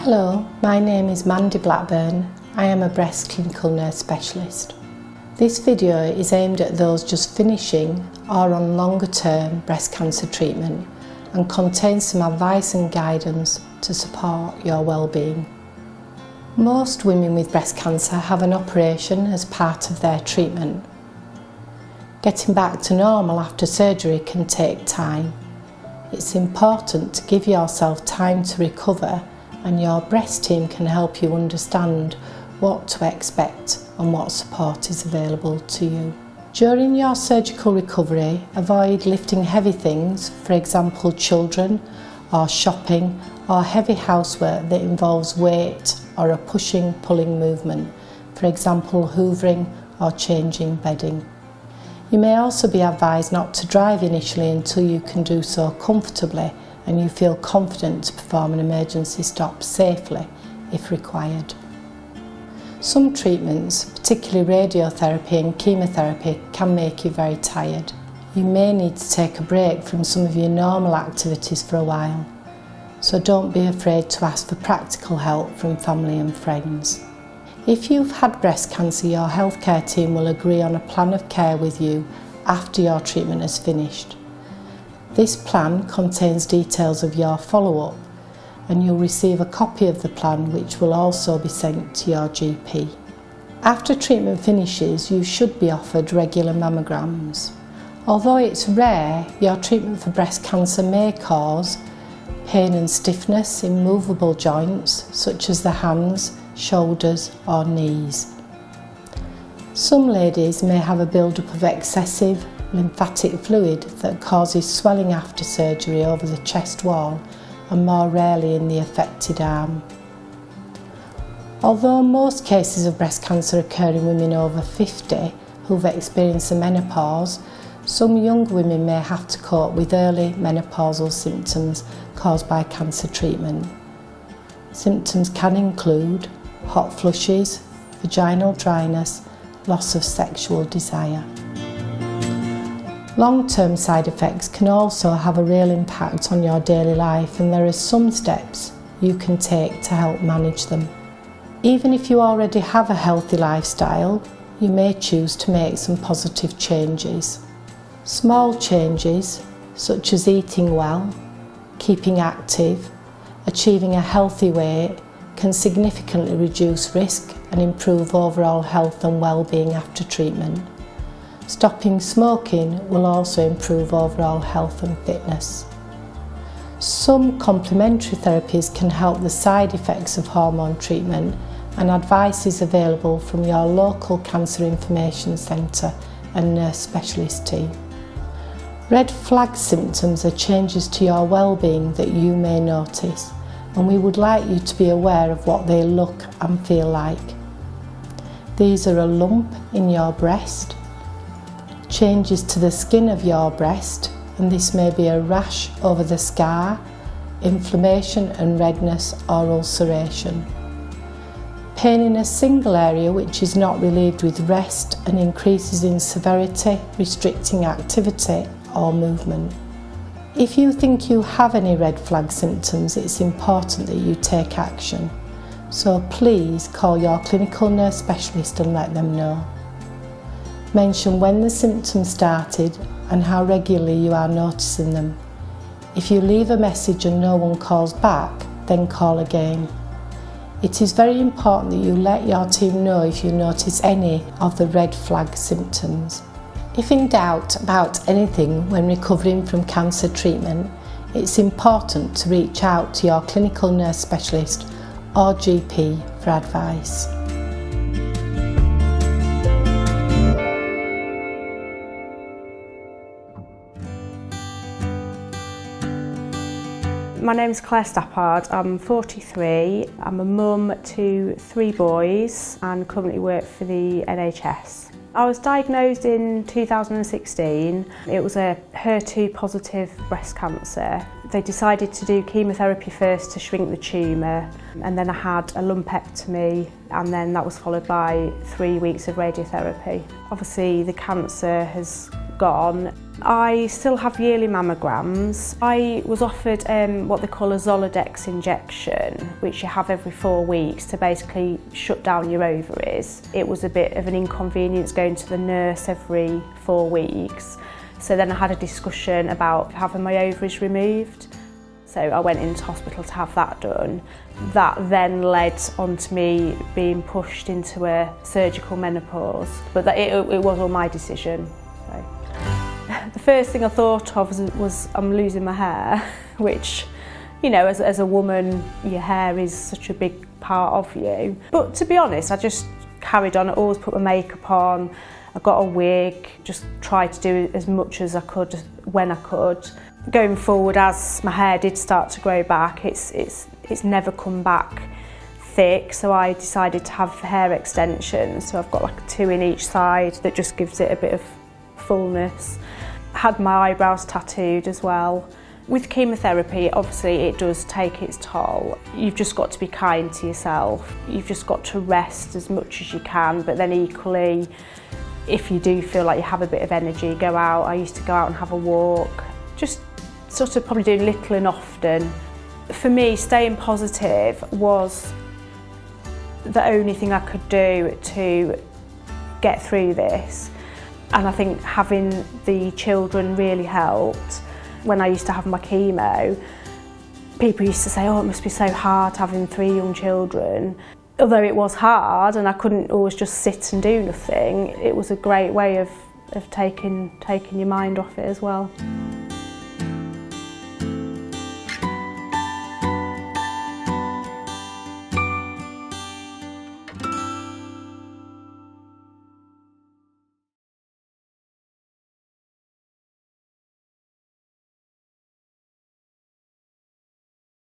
Hello, my name is Mandy Blackburn. I am a breast clinical nurse specialist. This video is aimed at those just finishing or on longer term breast cancer treatment and contains some advice and guidance to support your well-being. Most women with breast cancer have an operation as part of their treatment. Getting back to normal after surgery can take time. It's important to give yourself time to recover, and your breast team can help you understand what to expect and what support is available to you. During your surgical recovery, avoid lifting heavy things, for example children, or shopping, or heavy housework that involves weight or a pushing-pulling movement, for example hoovering or changing bedding. You may also be advised not to drive initially until you can do so comfortably and you feel confident to perform an emergency stop safely if required. Some treatments, particularly radiotherapy and chemotherapy, can make you very tired. You may need to take a break from some of your normal activities for a while, so don't be afraid to ask for practical help from family and friends. If you've had breast cancer, your healthcare team will agree on a plan of care with you after your treatment is finished. This plan contains details of your follow-up, and you'll receive a copy of the plan which will also be sent to your GP. After treatment finishes, you should be offered regular mammograms. Although it's rare, your treatment for breast cancer may cause pain and stiffness in movable joints such as the hands, shoulders or knees. Some ladies may have a build-up of excessive lymphatic fluid that causes swelling after surgery over the chest wall and more rarely in the affected arm. Although most cases of breast cancer occur in women over 50 who've experienced the menopause, some young women may have to cope with early menopausal symptoms caused by cancer treatment. Symptoms can include hot flushes, vaginal dryness, loss of sexual desire. Long-term side effects can also have a real impact on your daily life, and there are some steps you can take to help manage them. Even if you already have a healthy lifestyle, you may choose to make some positive changes. Small changes, such as eating well, keeping active, achieving a healthy weight, can significantly reduce risk and improve overall health and well-being after treatment. Stopping smoking will also improve overall health and fitness. Some complementary therapies can help the side effects of hormone treatment, and advice is available from your local cancer information centre and nurse specialist team. Red flag symptoms are changes to your well-being that you may notice, and we would like you to be aware of what they look and feel like. These are a lump in your breast, changes to the skin of your breast, and this may be a rash over the scar, inflammation and redness or ulceration. Pain in a single area which is not relieved with rest and increases in severity, restricting activity or movement. If you think you have any red flag symptoms, it's important that you take action. So please call your clinical nurse specialist and let them know. Mention when the symptoms started and how regularly you are noticing them. If you leave a message and no one calls back, then call again. It is very important that you let your team know if you notice any of the red flag symptoms. If in doubt about anything when recovering from cancer treatment, it's important to reach out to your clinical nurse specialist or GP for advice. My name's Claire Stappard, I'm 43, I'm a mum to 3 boys and currently work for the NHS. I was diagnosed in 2016. It was a HER2 positive breast cancer. They decided to do chemotherapy first to shrink the tumour, and then I had a lumpectomy, and then that was followed by 3 weeks of radiotherapy. Obviously the cancer has gone. I still have yearly mammograms. I was offered what they call a Zoladex injection, which you have every 4 weeks to basically shut down your ovaries. It was a bit of an inconvenience going to the nurse every 4 weeks. So then I had a discussion about having my ovaries removed. So I went into hospital to have that done. That then led on to me being pushed into a surgical menopause, but it was all my decision. So. The first thing I thought of was I'm losing my hair, which, you know, as a woman, your hair is such a big part of you. But to be honest, I just carried on. I always put my makeup on. I got a wig, just tried to do as much as I could when I could. Going forward, as my hair did start to grow back, it's never come back thick, so I decided to have hair extensions. So I've got like 2 in each side that just gives it a bit of fullness. I had my eyebrows tattooed as well. With chemotherapy, obviously it does take its toll. You've just got to be kind to yourself. You've just got to rest as much as you can, but then equally, if you do feel like you have a bit of energy, go out. I used to go out and have a walk. Just sort of probably doing little and often. For me, staying positive was the only thing I could do to get through this. And I think having the children really helped. When I used to have my chemo, people used to say, oh, it must be so hard having 3 young children. Although it was hard and I couldn't always just sit and do nothing, it was a great way of taking your mind off it as well.